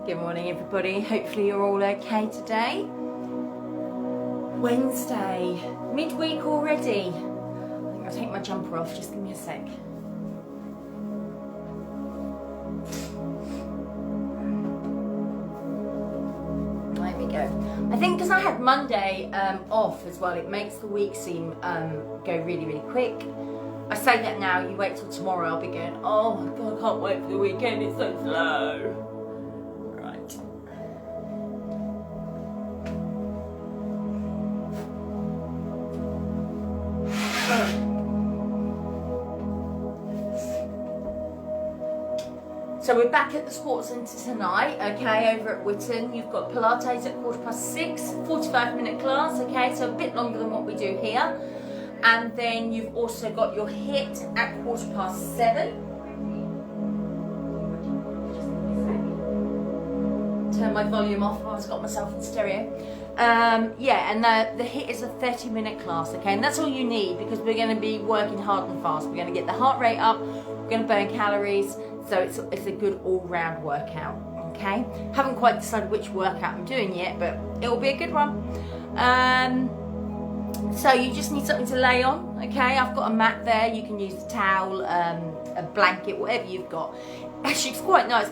Good morning, everybody. Hopefully you're all okay today. Wednesday, midweek already. I think I'll take my jumper off, just give me a sec. There we go. I think because I had Monday off as well, it makes the week seem go really, really quick. I say that now, you wait till tomorrow, I'll be going, oh my God, I can't wait for the weekend, it's so slow. So we're back at the sports centre tonight, okay, over at Witten. You've got Pilates at 6:15, 45-minute class, okay, so a bit longer than what we do here. And then you've also got your HIIT at 7:15. Turn my volume off, I've got myself in stereo. Yeah, and the HIIT is a 30-minute class, okay, and that's all you need because we're going to be working hard and fast. We're going to get the heart rate up, we're going to burn calories, so it's a good all-round workout, okay? Haven't quite decided which workout I'm doing yet, but it'll be a good one. So you just need something to lay on, okay? I've got a mat there, you can use a towel, a blanket, whatever you've got. Actually, it's quite nice.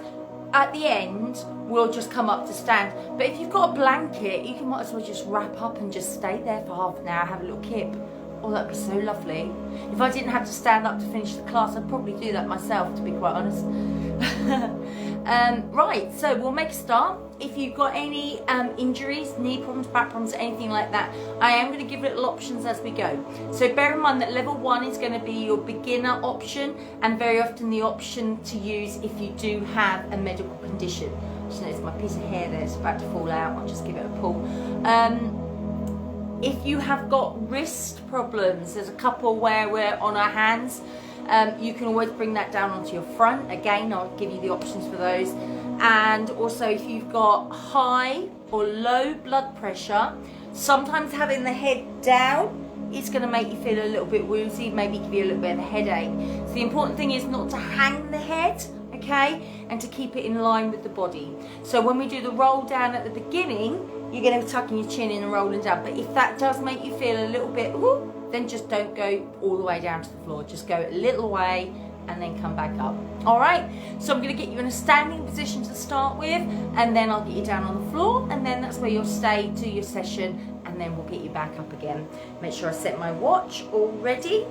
At the end, we'll just come up to stand. But if you've got a blanket, you can might as well just wrap up and just stay there for half an hour, have a little kip. Oh, that'd be so lovely. If I didn't have to stand up to finish the class, I'd probably do that myself, to be quite honest. Right, so we'll make a start. If you've got any injuries, knee problems, back problems, anything like that, I am going to give little options as we go. So bear in mind that level 1 is going to be your beginner option and very often the option to use if you do have a medical condition. Just notice my piece of hair there is about to fall out. I'll just give it a pull. If you have got wrist problems, there's a couple where we're on our hands. You can always bring that down onto your front. Again, I'll give you the options for those. And also if you've got high or low blood pressure, sometimes having the head down is going to make you feel a little bit woozy, maybe give you a little bit of a headache. So the important thing is not to hang the head, okay, and to keep it in line with the body. So when we do the roll down at the beginning, you're going to be tucking your chin in and rolling down. But if that does make you feel a little bit, whoop, then just don't go all the way down to the floor. Just go a little way and then come back up. All right, so I'm going to get you in a standing position to start with, and then I'll get you down on the floor, and then that's where you'll stay to your session, and then we'll get you back up again. Make sure I set my watch all ready.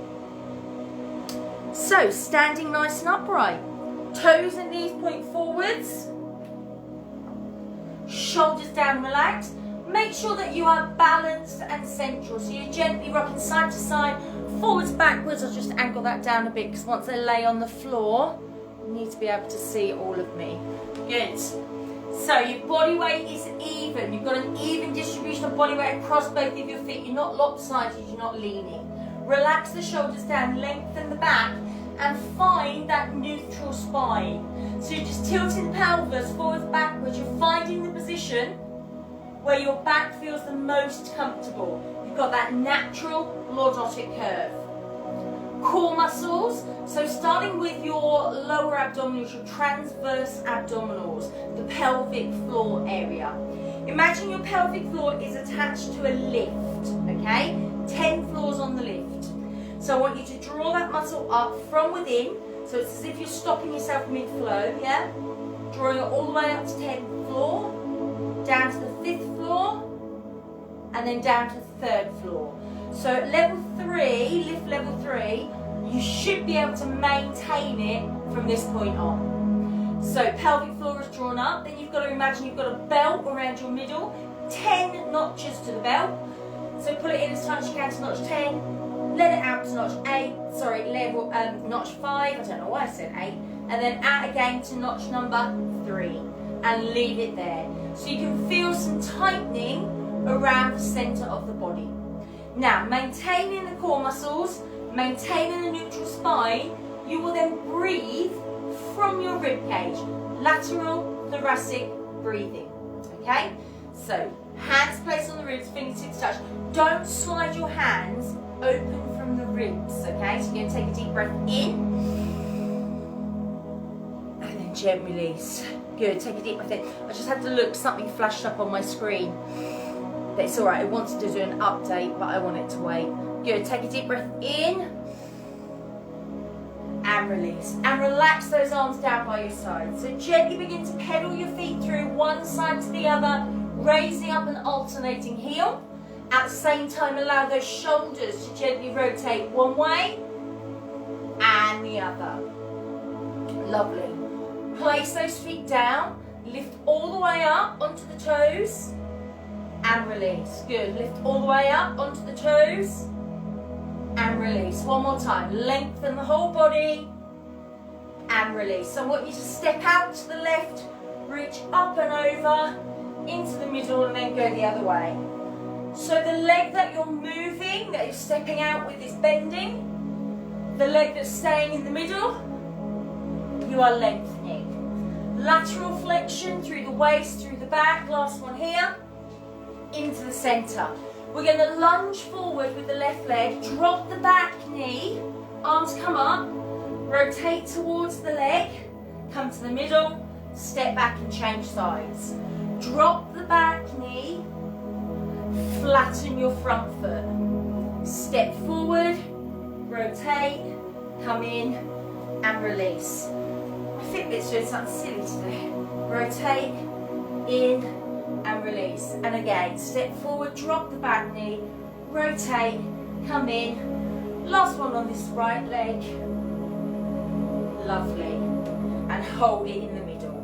So standing nice and upright, toes and knees point forwards, shoulders down, relaxed. Make sure that you are balanced and central, so you're gently rocking side to side, forwards, backwards. I'll just angle that down a bit because once I lay on the floor, you need to be able to see all of me. Good. So your body weight is even. You've got an even distribution of body weight across both of your feet. You're not lopsided, you're not leaning. Relax the shoulders down, lengthen the back, and find that neutral spine. So you're just tilting the pelvis forwards, backwards. You're finding the position where your back feels the most comfortable. You've got that natural lordotic curve. Core muscles, so starting with your lower abdominals, your transverse abdominals, the pelvic floor area. Imagine your pelvic floor is attached to a lift, okay? 10 floors on the lift. So I want you to draw that muscle up from within, so it's as if you're stopping yourself mid-flow, yeah? Drawing it all the way up to 10th floor, down to the 5th floor, and then down to the 3rd floor. So at level 3, lift level 3, you should be able to maintain it from this point on. So pelvic floor is drawn up, then you've got to imagine you've got a belt around your middle, 10 notches to the belt. So pull it in as tight as you can to notch 10, let it out to notch 8, sorry, level notch 5, I don't know why I said 8, and then out again to notch number 3, and leave it there. So you can feel some tightening around the centre of the body. Now, maintaining the core muscles, maintaining the neutral spine, you will then breathe from your rib cage, lateral thoracic breathing, okay? So, hands placed on the ribs, fingertips touch. Don't slide your hands open from the ribs, okay? So you're going to take a deep breath in, and then gently release. Good, take a deep breath in. I just had to look, something flashed up on my screen. But it's all right, I wanted to do an update, but I want it to wait. Good, take a deep breath in. And release. And relax those arms down by your side. So gently begin to pedal your feet through one side to the other, raising up an alternating heel. At the same time, allow those shoulders to gently rotate one way and the other. Lovely. Place those feet down, lift all the way up onto the toes and release. Good, lift all the way up onto the toes and release. One more time, lengthen the whole body and release. So I want you to step out to the left, reach up and over into the middle and then go the other way. So the leg that you're moving, that you're stepping out with is bending. The leg that's staying in the middle, you are lengthening. Lateral flexion through the waist, through the back. Last one here. Into the center. We're going to lunge forward with the left leg. Drop the back knee. Arms come up. Rotate towards the leg. Come to the middle. Step back and change sides. Drop the back knee. Flatten your front foot. Step forward. Rotate. Come in and release. Fitbit's doing something silly today. Rotate, in and release. And again, step forward, drop the back knee, rotate, come in. Last one on this right leg. Lovely. And hold it in the middle.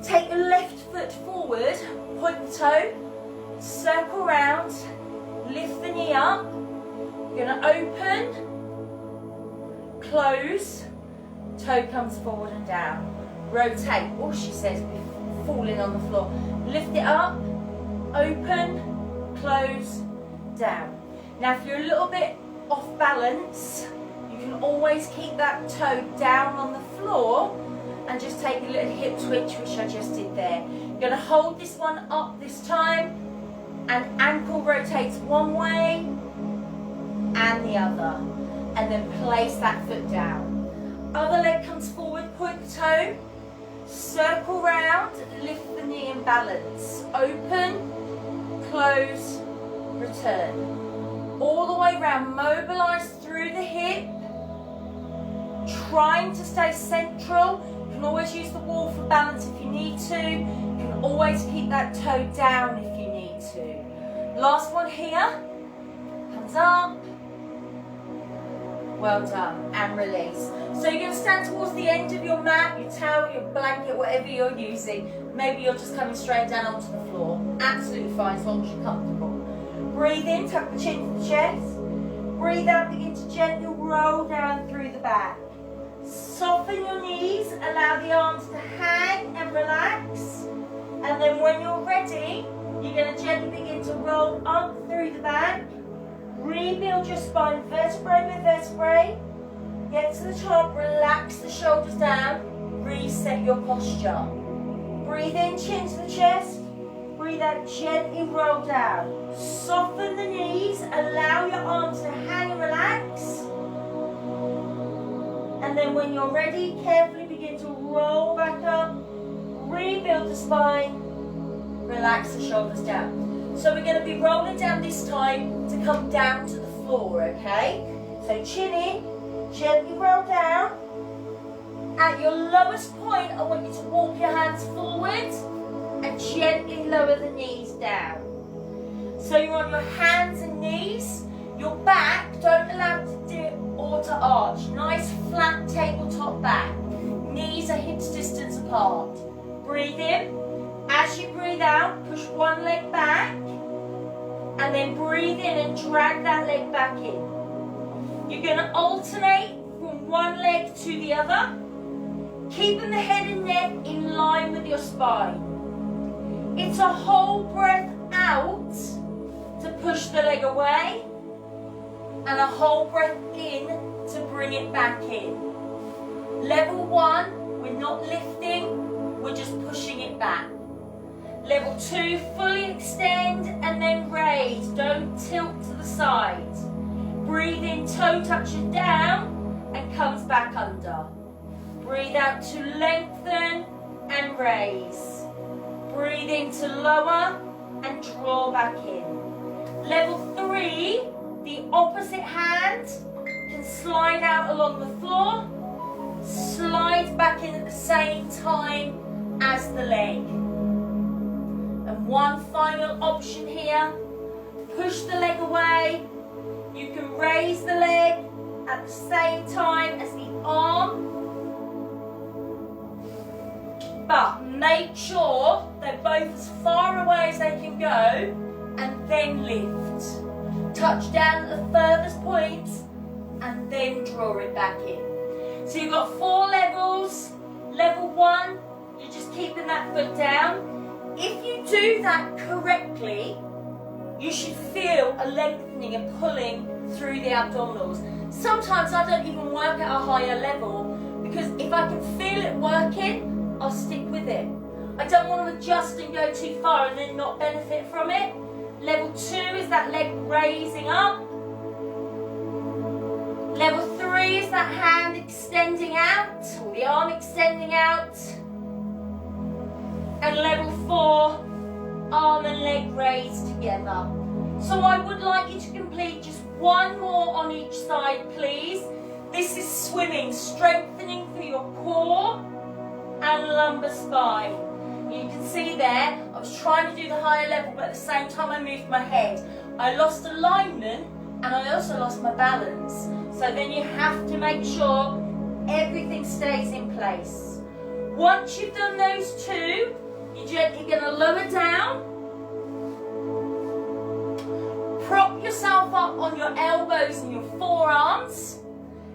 Take the left foot forward, point the toe, circle round, lift the knee up. You're going to open, close, toe comes forward and down. Rotate. Oh, she says, falling on the floor. Lift it up, open, close, down. Now, if you're a little bit off balance, you can always keep that toe down on the floor and just take a little hip twitch, which I just did there. You're going to hold this one up this time, and ankle rotates one way and the other. And then place that foot down. Other leg comes forward, point the toe, circle round, lift the knee and balance. Open, close, return. All the way round, mobilise through the hip, trying to stay central. You can always use the wall for balance if you need to. You can always keep that toe down if you need to. Last one here, hands up. Well done, and release. So you're going to stand towards the end of your mat, your towel, your blanket, whatever you're using. Maybe you're just coming straight down onto the floor. Absolutely fine, as long as you're comfortable. Breathe in, tuck the chin to the chest. Breathe out, begin to gently roll down through the back. Soften your knees, allow the arms to hang and relax. And then when you're ready, you're going to gently begin to roll up through the back. Rebuild your spine vertebrae by vertebrae. Get to the top, relax the shoulders down, reset your posture. Breathe in, chin to the chest. Breathe out, gently roll down. Soften the knees, allow your arms to hang and relax. And then when you're ready, carefully begin to roll back up. Rebuild the spine, relax the shoulders down. So we're going to be rolling down this time to come down to the floor, okay? So chin in, gently roll down. At your lowest point, I want you to walk your hands forward and gently lower the knees down. So you're on your hands and knees. Your back, don't allow it to dip or to arch. Nice flat tabletop back. Knees are hips distance apart. Breathe in. As you breathe out, push one leg back, and then breathe in and drag that leg back in. You're going to alternate from one leg to the other, keeping the head and neck in line with your spine. It's a whole breath out to push the leg away, and a whole breath in to bring it back in. Level 1, we're not lifting, we're just pushing it back. Level 2, fully extend and then raise. Don't tilt to the side. Breathe in, toe touches down and comes back under. Breathe out to lengthen and raise. Breathe in to lower and draw back in. Level 3, the opposite hand can slide out along the floor, slide back in at the same time as the leg. And one final option here, push the leg away. You can raise the leg at the same time as the arm, but make sure they're both as far away as they can go, and then lift. Touch down at the furthest point and then draw it back in. So you've got 4 levels. Level 1, you're just keeping that foot down. If you do that correctly, you should feel a lengthening and pulling through the abdominals. Sometimes I don't even work at a higher level, because if I can feel it working, I'll stick with it. I don't want to adjust and go too far and then not benefit from it. Level 2 is that leg raising up. Level 3 is that hand extending out, or the arm extending out. And level 4, arm and leg raised together. So I would like you to complete just one more on each side, please. This is swimming, strengthening through your core and lumbar spine. You can see there, I was trying to do the higher level, but at the same time I moved my head. I lost alignment and I also lost my balance. So then you have to make sure everything stays in place. Once you've done those 2, you're gently going to lower down. Prop yourself up on your elbows and your forearms.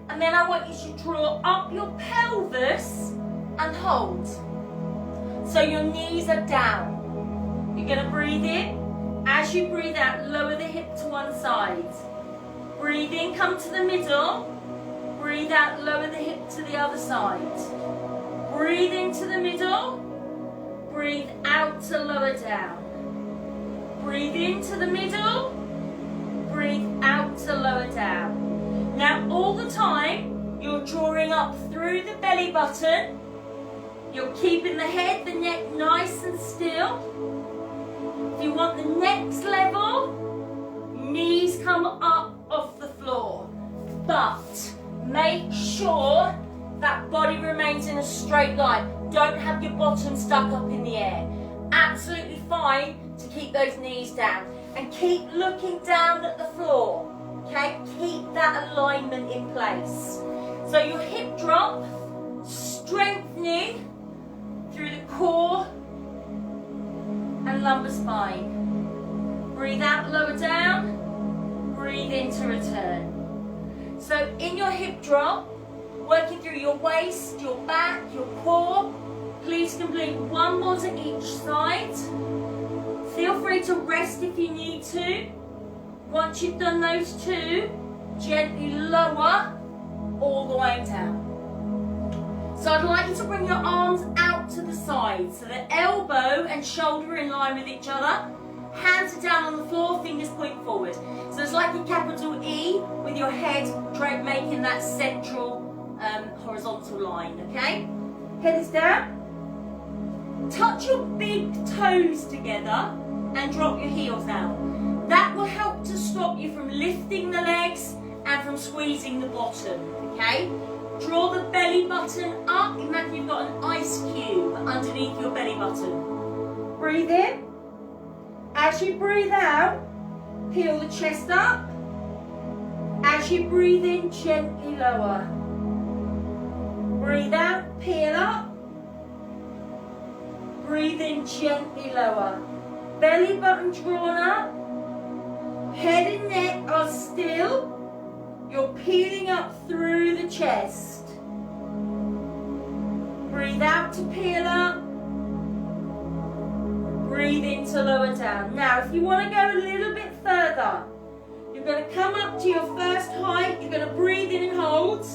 And then I want you to draw up your pelvis and hold. So your knees are down. You're going to breathe in. As you breathe out, lower the hip to one side. Breathe in, come to the middle. Breathe out, lower the hip to the other side. Breathe into the middle. Breathe out to lower down. Breathe into the middle. Breathe out to lower down. Now all the time, you're drawing up through the belly button. You're keeping the head, the neck nice and still. If you want the next level, knees come up off the floor. But make sure that body remains in a straight line. Don't have your bottom stuck up in the air. Absolutely fine to keep those knees down. And keep looking down at the floor. Okay? Keep that alignment in place. So your hip drop, strengthening through the core and lumbar spine. Breathe out, lower down. Breathe in to return. So in your hip drop, working through your waist, your back, your core. Please complete one more to each side. Feel free to rest if you need to. Once you've done those 2, gently lower all the way down. So I'd like you to bring your arms out to the side, so the elbow and shoulder are in line with each other. Hands are down on the floor, fingers point forward. So it's like a capital E with your head making that central horizontal line, okay? Head is down. Touch your big toes together and drop your heels down. That will help to stop you from lifting the legs and from squeezing the bottom, okay? Draw the belly button up. Imagine you've got an ice cube underneath your belly button. Breathe in. As you breathe out, peel the chest up. As you breathe in, gently lower. Breathe out, peel up. Breathe in, gently lower. Belly button drawn up. Head and neck are still. You're peeling up through the chest. Breathe out to peel up. Breathe in to lower down. Now, if you want to go a little bit further, you're going to come up to your first height. You're going to breathe in and hold.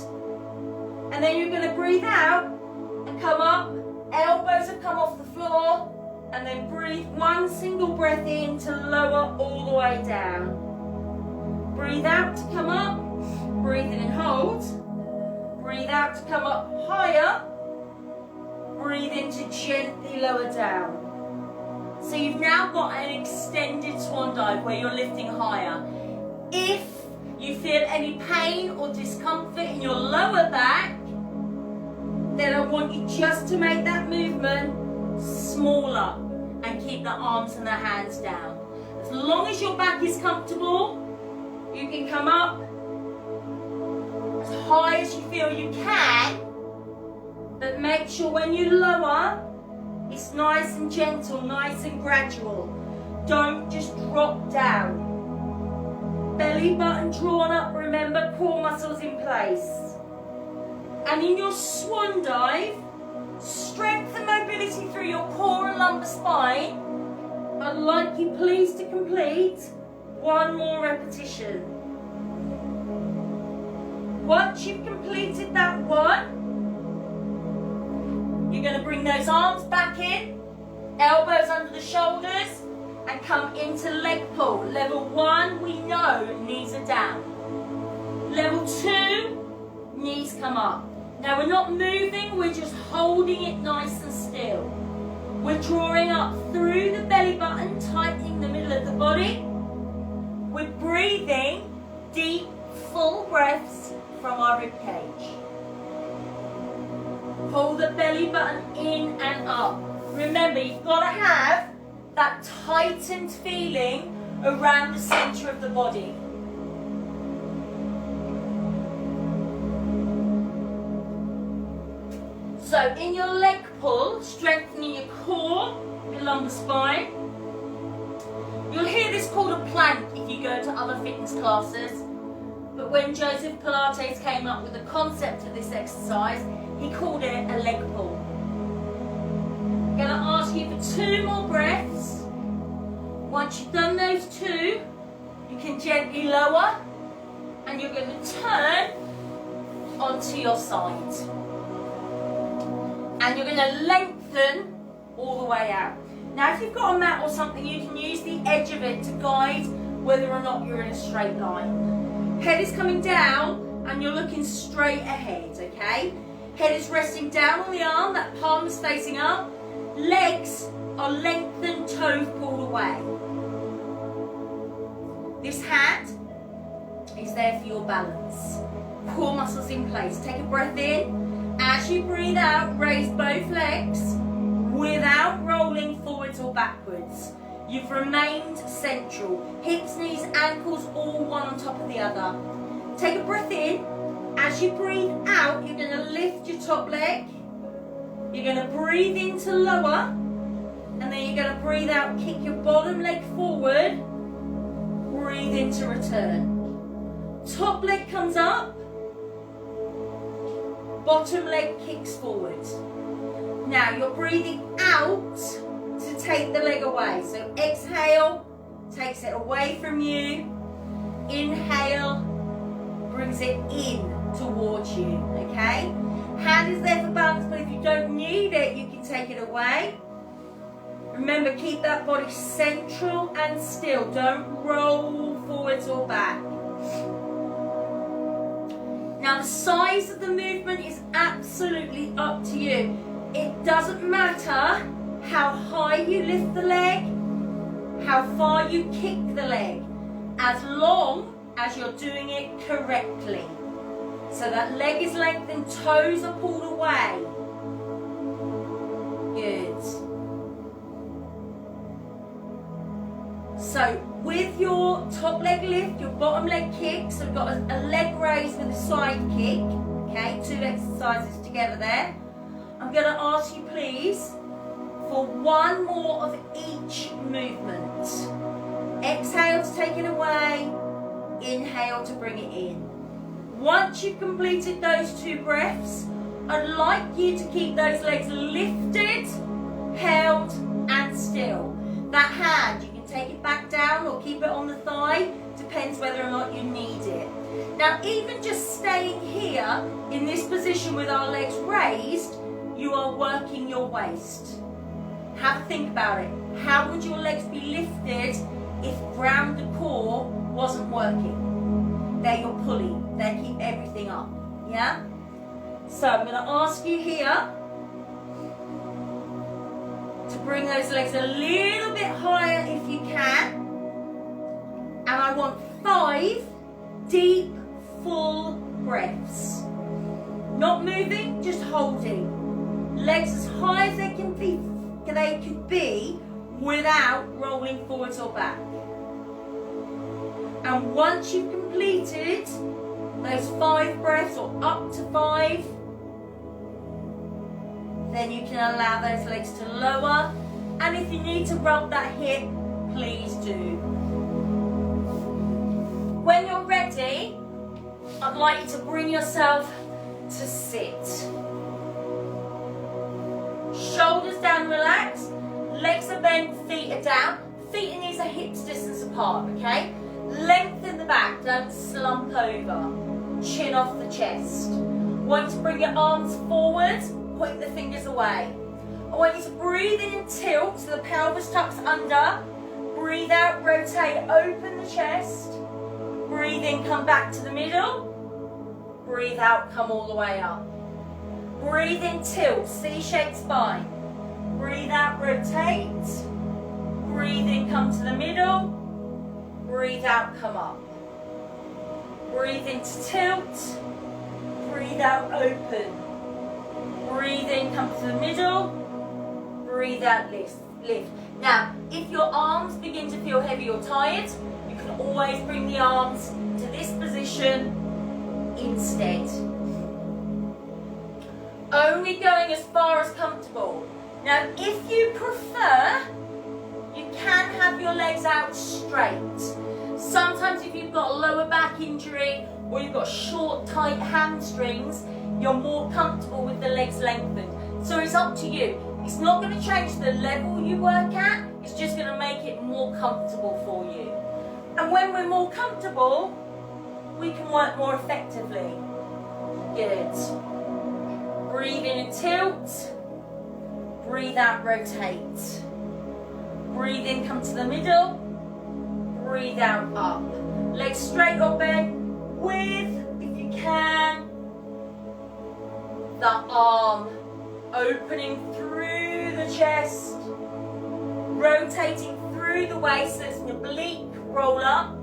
And then you're going to breathe out and come up. Elbows have come off the floor. And then breathe one single breath in to lower all the way down. Breathe out to come up. Breathe in and hold. Breathe out to come up higher. breathe in to gently lower down. So you've now got an extended swan dive where you're lifting higher. If you feel any pain or discomfort in your lower back, then I want you just to make that movement smaller and keep the arms and the hands down. As long as your back is comfortable, you can come up as high as you feel you can, but make sure when you lower, it's nice and gentle, nice and gradual. Don't just drop down. Belly button drawn up, remember, core muscles in place. And in your swan dive, strength and mobility through your core and lumbar spine. I'd like you please to complete one more repetition. Once you've completed that one, you're going to bring those arms back in, elbows under the shoulders, and come into leg pull. Level 1, we know knees are down. Level 2, knees come up. Now we're not moving, we're just holding it nice and still. We're drawing up through the belly button, tightening the middle of the body. We're breathing deep, full breaths from our rib cage. Pull the belly button in and up. Remember, you've got to have that tightened feeling around the center of the body. So in your leg pull, strengthening your core, your lumbar spine. You'll hear this called a plank if you go to other fitness classes. But when Joseph Pilates came up with the concept of this exercise, he called it a leg pull. I'm going to ask you for 2 more breaths. Once you've done those 2, you can gently lower and you're going to turn onto your side. And you're going to lengthen all the way out. Now if you've got a mat or something, you can use the edge of it to guide whether or not you're in a straight line. Head is coming down and you're looking straight ahead, okay? Head is resting down on the arm, that palm is facing up. Legs are lengthened, toes pulled away. This hat is there for your balance. Core muscles in place. Take a breath in. As you breathe out, raise both legs without rolling forwards or backwards. You've remained central. Hips, knees, ankles, all one on top of the other. Take a breath in. As you breathe out, you're going to lift your top leg. You're going to breathe in to lower. And then you're going to breathe out, kick your bottom leg forward. Breathe in to return. Top leg comes up. Bottom leg kicks forward. Now you're breathing out to take the leg away. So exhale, takes it away from you. Inhale, brings it in towards you, okay? Hand is there for balance, but if you don't need it, you can take it away. Remember, keep that body central and still. Don't roll forwards or back. Now, the size of the movement is absolutely up to you. It doesn't matter how high you lift the leg, how far you kick the leg, as long as you're doing it correctly. So that leg is lengthened, toes are pulled away. Good. So with your top leg lift, your bottom leg kick, so we've got a leg raise with a side kick, okay, 2 exercises together there. I'm going to ask you please for 1 more of each movement. Exhale to take it away, inhale to bring it in. Once you've completed those 2 breaths, I'd like you to keep those legs lifted, held and still. That hand, you can take it back down or keep it on the thigh, depends whether or not you need it. Now even just staying here in this position with our legs raised, you are working your waist. Have a think about it. How would your legs be lifted if round the core wasn't working? They're your pulley, they keep everything up, yeah? So I'm going to ask you here Bring those legs a little bit higher if you can. And I want 5 deep, full breaths. Not moving, just holding. Legs as high as they could be without rolling forwards or back. And once you've completed those 5 breaths, or up to 5, then you can allow those legs to lower. And if you need to rub that hip, please do. When you're ready, I'd like you to bring yourself to sit. Shoulders down, relaxed. Legs are bent, feet are down. Feet and knees are hips distance apart, okay? Lengthen the back, don't slump over. Chin off the chest. I want you to bring your arms forward, point the fingers away. I want you to breathe in and tilt so the pelvis tucks under. Breathe out, rotate, open the chest. Breathe in, come back to the middle. Breathe out, come all the way up. Breathe in, tilt, C-shaped spine. Breathe out, rotate. Breathe in, come to the middle. Breathe out, come up. Breathe in to tilt. Breathe out, open. Breathe in, come to the middle. Breathe out, lift. Now, if your arms begin to feel heavy or tired, you can always bring the arms to this position instead. Only going as far as comfortable. Now, if you prefer, you can have your legs out straight. Sometimes if you've got a lower back injury or you've got short, tight hamstrings, you're more comfortable with the legs lengthened. So it's up to you. It's not going to change the level you work at, it's just going to make it more comfortable for you. And when we're more comfortable, we can work more effectively. Good. Breathe in and tilt. Breathe out, rotate. Breathe in, come to the middle. Breathe out, up. Legs straight or bent with, if you can, the arm opening through the chest, rotating through the waist, so it's an oblique roll up.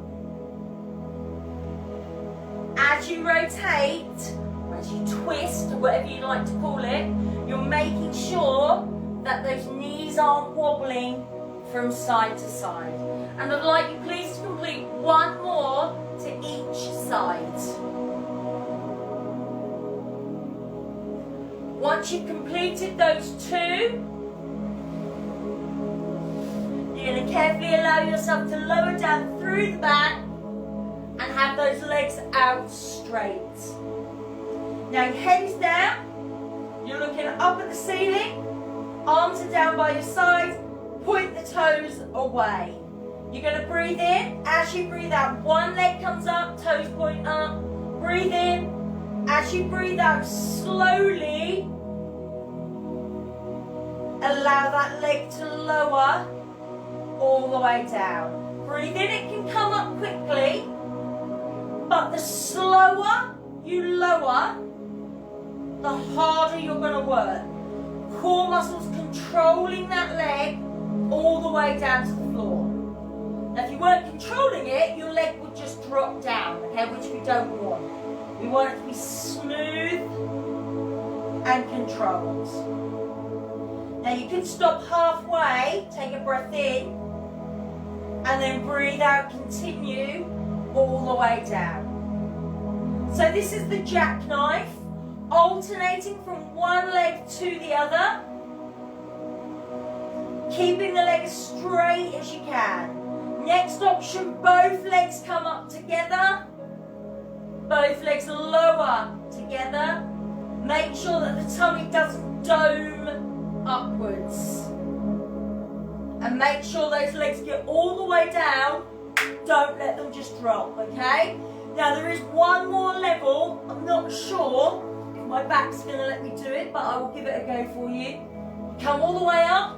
As you rotate, or as you twist, or whatever you like to call it, you're making sure that those knees aren't wobbling from side to side. And I'd like you please to complete one more to each side. Once you've completed those 2, you're going to carefully allow yourself to lower down through the back and have those legs out straight. Now your head is down, you're looking up at the ceiling, arms are down by your side, point the toes away. You're going to breathe in. As you breathe out, one leg comes up, toes point up. Breathe in. As you breathe out, slowly allow that leg to lower all the way down. Breathe in, it can come up quickly, but the slower you lower, the harder you're going to work. Core muscles controlling that leg all the way down to the floor. Now if you weren't controlling it, your leg would just drop down, okay, which we don't want. We want it to be smooth and controlled. Now you can stop halfway, take a breath in, and then breathe out, continue all the way down. So this is the jackknife, alternating from one leg to the other, keeping the leg as straight as you can. Next option, both legs come up together, both legs lower together. Make sure that the tummy doesn't dome upwards. And make sure those legs get all the way down. Don't let them just drop, okay? Now there is one more level. I'm not sure if my back's going to let me do it, but I will give it a go for you. You come all the way up,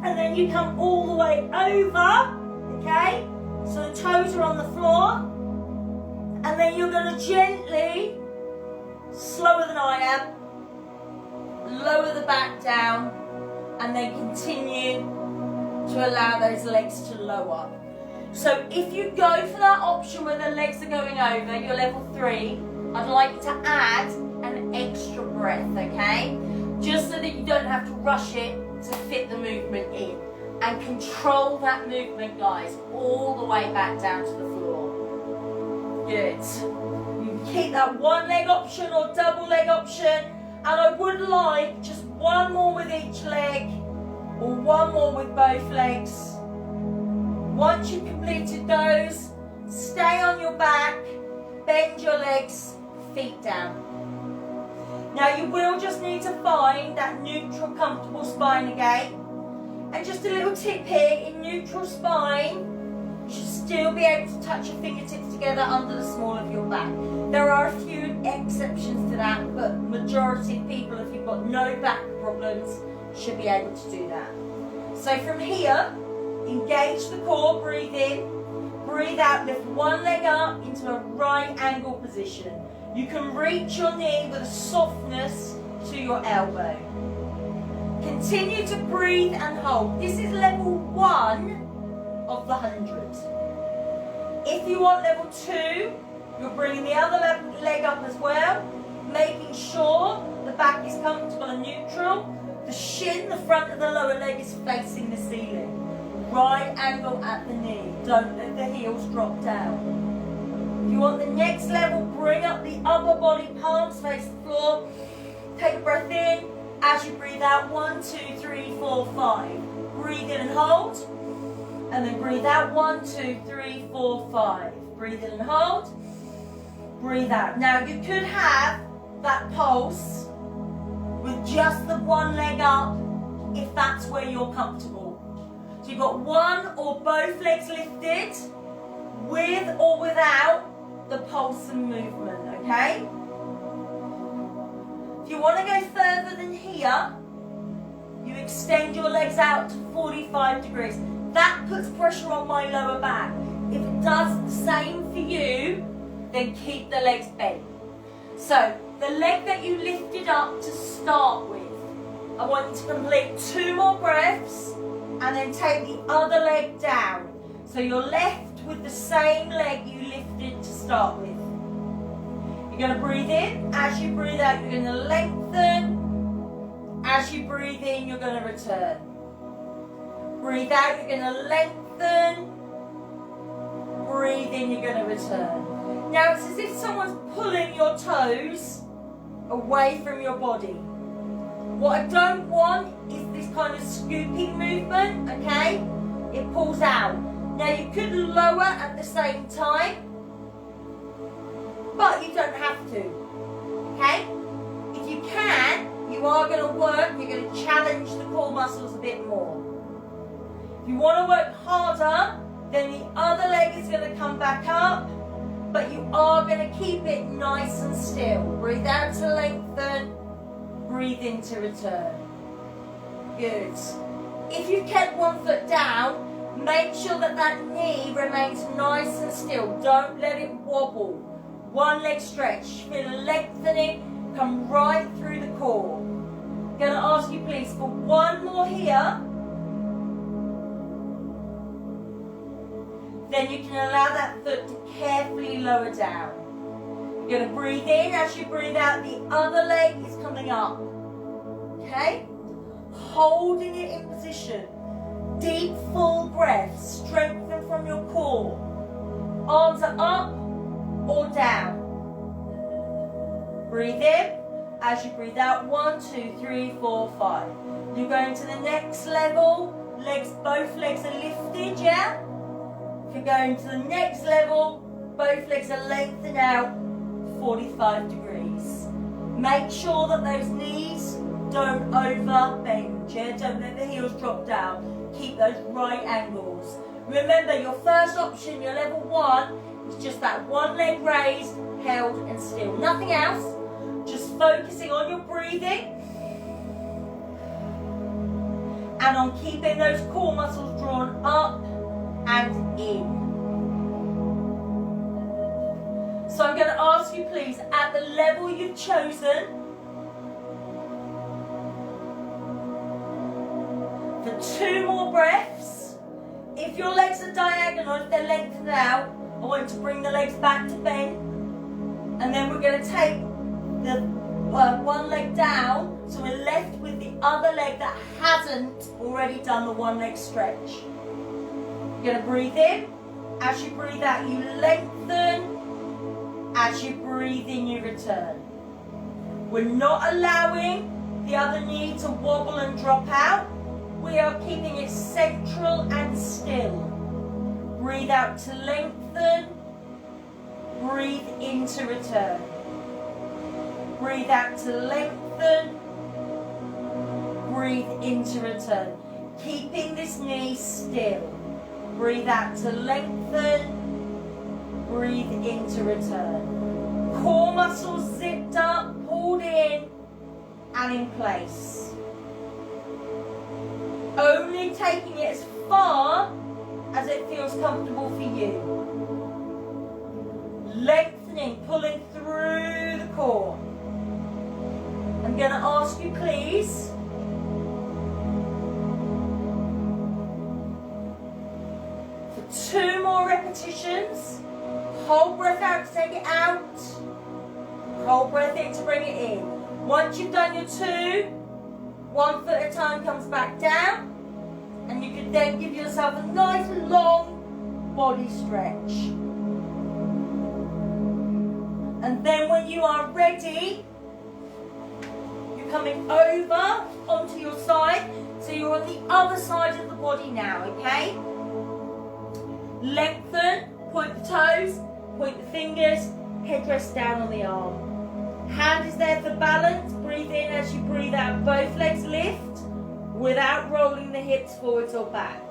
and then you come all the way over, okay? So the toes are on the floor, and then you're going to gently, slower than I am, lower the back down, and then continue to allow those legs to lower. So if you go for that option where the legs are going over, your level 3, I'd like you to add an extra breath, okay? Just so that you don't have to rush it to fit the movement in. And control that movement, guys, all the way back down to the floor. Good. You can keep that one leg option or double leg option. And I would like just one more with each leg or one more with both legs. Once you've completed those, stay on your back, bend your legs, feet down. Now you will just need to find that neutral, comfortable spine again. And just a little tip here, in neutral spine, you should still be able to touch your fingertips together under the small of your back. There are a few exceptions to that, but majority of people, if you've got no back problems, should be able to do that. So from here, engage the core, breathe in, breathe out, lift one leg up into a right angle position. You can reach your knee with a softness to your elbow. Continue to breathe and hold. This is level 1 of the 100. If you want level 2, you're bringing the other leg up as well, making sure the back is comfortable and neutral. The shin, the front of the lower leg, is facing the ceiling. Right angle at the knee. Don't let the heels drop down. If you want the next level, bring up the upper body, palms face the floor. Take a breath in. As you breathe out, 1, 2, 3, 4, 5. Breathe in and hold. And then breathe out, 1, 2, 3, 4, 5. Breathe in and hold. Breathe out. Now you could have that pulse with just the one leg up if that's where you're comfortable. So you've got one or both legs lifted with or without the pulse and movement, okay? If you want to go further than here, you extend your legs out to 45 degrees. That puts pressure on my lower back. If it does the same for you, then keep the legs bent. So, the leg that you lifted up to start with, I want you to complete 2 more breaths and then take the other leg down. So you're left with the same leg you lifted to start with. You're going to breathe in. As you breathe out, you're going to lengthen. As you breathe in, you're going to return. Breathe out, you're going to lengthen. Breathe in, you're going to return. Now, it's as if someone's pulling your toes away from your body. What I don't want is this kind of scooping movement, okay? It pulls out. Now, you could lower at the same time, but you don't have to, okay? If you can, you are going to work, you're going to challenge the core muscles a bit more. If you want to work harder, then the other leg is going to come back up, but you are going to keep it nice and still. Breathe out to lengthen, breathe in to return. Good. If you've kept one foot down, make sure that that knee remains nice and still. Don't let it wobble. One leg stretch. Feel a lengthening come right through the core. I'm going to ask you please for one more here. Then you can allow that foot to carefully lower down. You're going to breathe in. As you breathe out, the other leg is coming up. Okay? Holding it in position. Deep, full breath. Strengthen from your core. Arms are up or down. Breathe in. As you breathe out, 1, 2, 3, 4, 5. You're going to the next level. Legs, both legs are lifted, yeah? If you're going to the next level, both legs are lengthened out 45 degrees. Make sure that those knees don't over bend, yeah? Don't let the heels drop down. Keep those right angles. Remember, your first option, your level 1, is just that one leg raised, held and still. Nothing else. Just focusing on your breathing and on keeping those core muscles drawn up and in. So I'm going to ask you please, at the level you've chosen, For 2 more breaths. If your legs are diagonal, if they're lengthened out, I want you to bring the legs back to bend. And then we're going to take the one leg down, so we're left with the other leg that hasn't already done the one leg stretch. You're going to breathe in. As you breathe out, you lengthen. As you breathe in, you return. We're not allowing the other knee to wobble and drop out. We are keeping it central and still. Breathe out to lengthen. Breathe in to return. Breathe out to lengthen. Breathe in to return. Keeping this knee still. Breathe out to lengthen. Breathe in to return. Core muscles zipped up, pulled in, and in place. Only taking it as far as it feels comfortable for you. Lengthening, pulling through the core. I'm going to ask you, please, for 2 more repetitions. Hold breath out to take it out. Hold breath in to bring it in. Once you've done your 2, 1 foot at a time comes back down. And you can then give yourself a nice long body stretch. And then when you are ready, you're coming over onto your side. So you're on the other side of the body now, okay? Lengthen, point the toes, point the fingers, head rest down on the arm. Hand is there for balance. Breathe in as you breathe out. Both legs lift without rolling the hips forwards or back.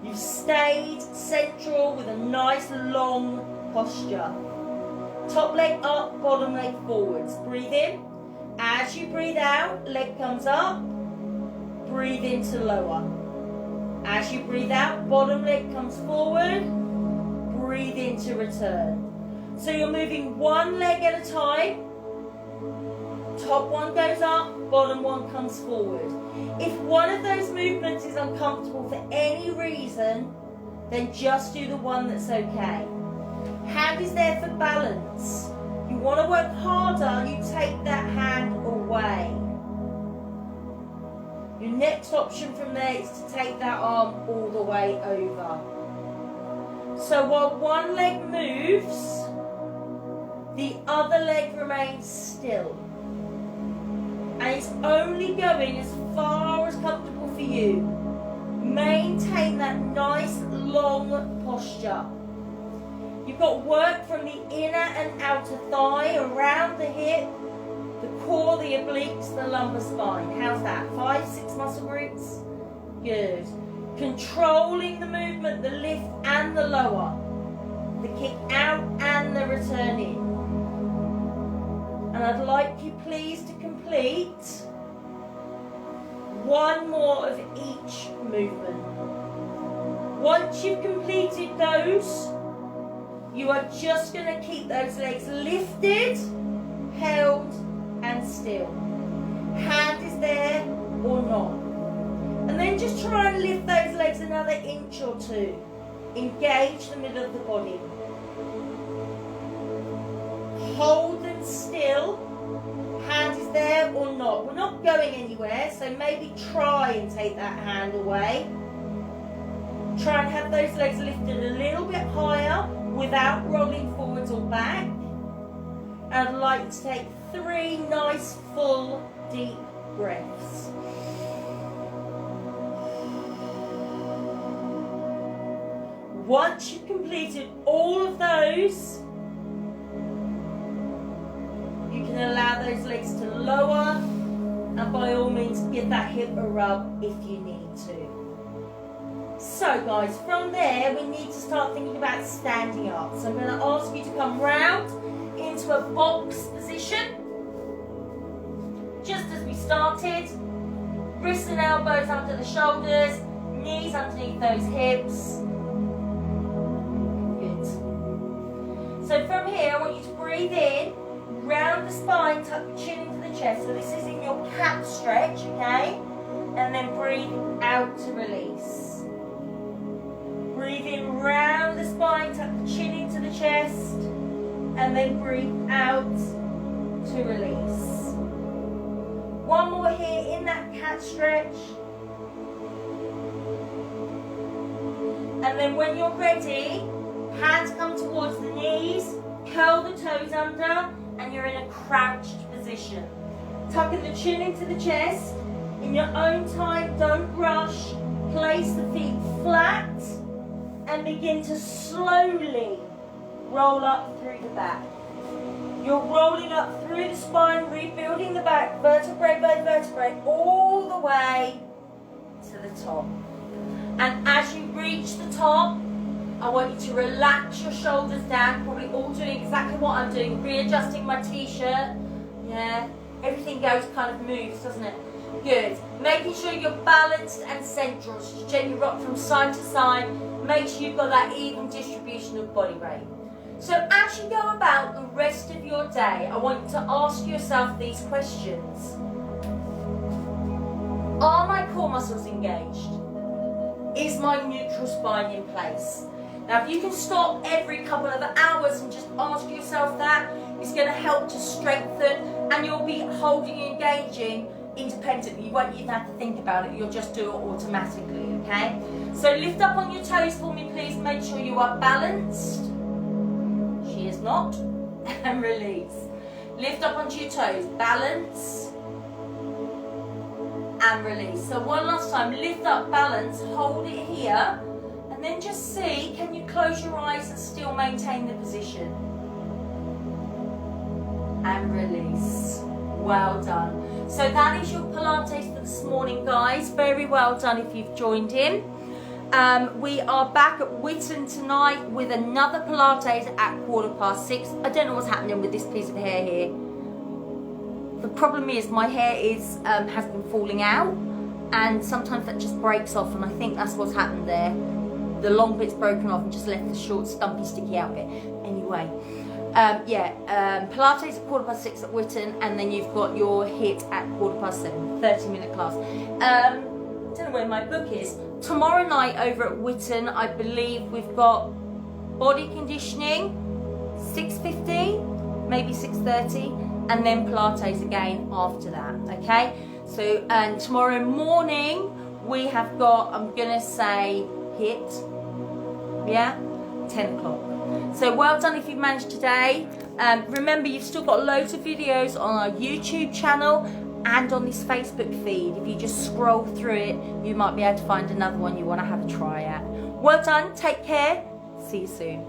You've stayed central with a nice long posture. Top leg up, bottom leg forwards. Breathe in. As you breathe out, leg comes up. Breathe into lower. As you breathe out, bottom leg comes forward. Breathe into return. So you're moving one leg at a time. Top one goes up, bottom one comes forward. If one of those movements is uncomfortable for any reason, then just do the one that's okay. Hand is there for balance. You want to work harder, you take that hand away. Your next option from there is to take that arm all the way over. So while one leg moves, the other leg remains still. And it's only going as far as comfortable for you. Maintain that nice long posture. You've got work from the inner and outer thigh, around the hip, the core, the obliques, the lumbar spine. How's that? 5, 6 muscle groups? Good. Controlling the movement, the lift and the lower. The kick out and the return in. And I'd like you please to complete 1 more of each movement. Once you've completed those, you are just going to keep those legs lifted, held and still. Hand is there or not. And then just try and lift those legs another inch or 2. Engage the middle of the body. Hold them still. Hand is there or not. We're not going anywhere, so maybe try and take that hand away. Try and have those legs lifted a little bit higher without rolling forwards or back. And I'd like you to take 3 nice, full, deep breaths. Once you've completed all of those, you can allow those legs to lower, and by all means give that hip a rub if you need to. So guys, from there we need to start thinking about standing up. So I'm going to ask you to come round into a box position, just as we started. Wrists and elbows under the shoulders, knees underneath those hips. Good. So from here I want you to breathe in, round the spine, tuck your chin into the chest. So this is in your cat stretch, okay? and then breathe out to release. Breathe in round the spine, tuck the chin into the chest, and then breathe out to release. One more here in that cat stretch. And then when you're ready, hands come towards the knees, curl the toes under, and you're in a crouched position. Tucking the chin into the chest. In your own time, don't rush. Place the feet flat and begin to slowly roll up through the back. You're rolling up through the spine, rebuilding the back, vertebrae by vertebrae, all the way to the top. And as you reach the top, I want you to relax your shoulders down, probably all doing exactly what I'm doing, readjusting my t-shirt. Yeah, everything goes kind of moves, doesn't it? Good. Making sure you're balanced and central. So you gently rock from side to side. Make sure you've got that even distribution of body weight. So as you go about the rest of your day, I want you to ask yourself these questions. Are my core muscles engaged? Is my neutral spine in place? Now, if you can stop every couple of hours and just ask yourself that, it's going to help to strengthen, and you'll be holding and engaging independently. You won't even have to think about it. You'll just do it automatically, okay? So lift up on your toes for me, please. Make sure you are balanced. She is not. And release. Lift up onto your toes. Balance. And release. So one last time. Lift up, balance, hold it here. And then just see, can you close your eyes and still maintain the position? And release. Well done. So that is your Pilates for this morning, guys. Very well done if you've joined in. We are back at Whitton tonight with another Pilates at 6:15. I don't know what's happening with this piece of hair here. The problem is my hair is has been falling out, and sometimes that just breaks off, and I think that's what's happened there. The long bit's broken off and just left the short, stumpy, sticky out bit. Anyway, Pilates at 6:15 at Whitton, and then you've got your HIIT at 7:15, 30-minute class. I don't know where my book is. Tomorrow night over at Whitton, I believe we've got body conditioning, 6:15, maybe 6:30, and then Pilates again after that, okay? So, and tomorrow morning, we have got, I'm gonna say, HIIT, yeah, 10 o'clock. So well done if you've managed today. Remember, you've still got loads of videos on our YouTube channel and on this Facebook feed. If you just scroll through it, you might be able to find another one you want to have a try at. Well done, take care, see you soon.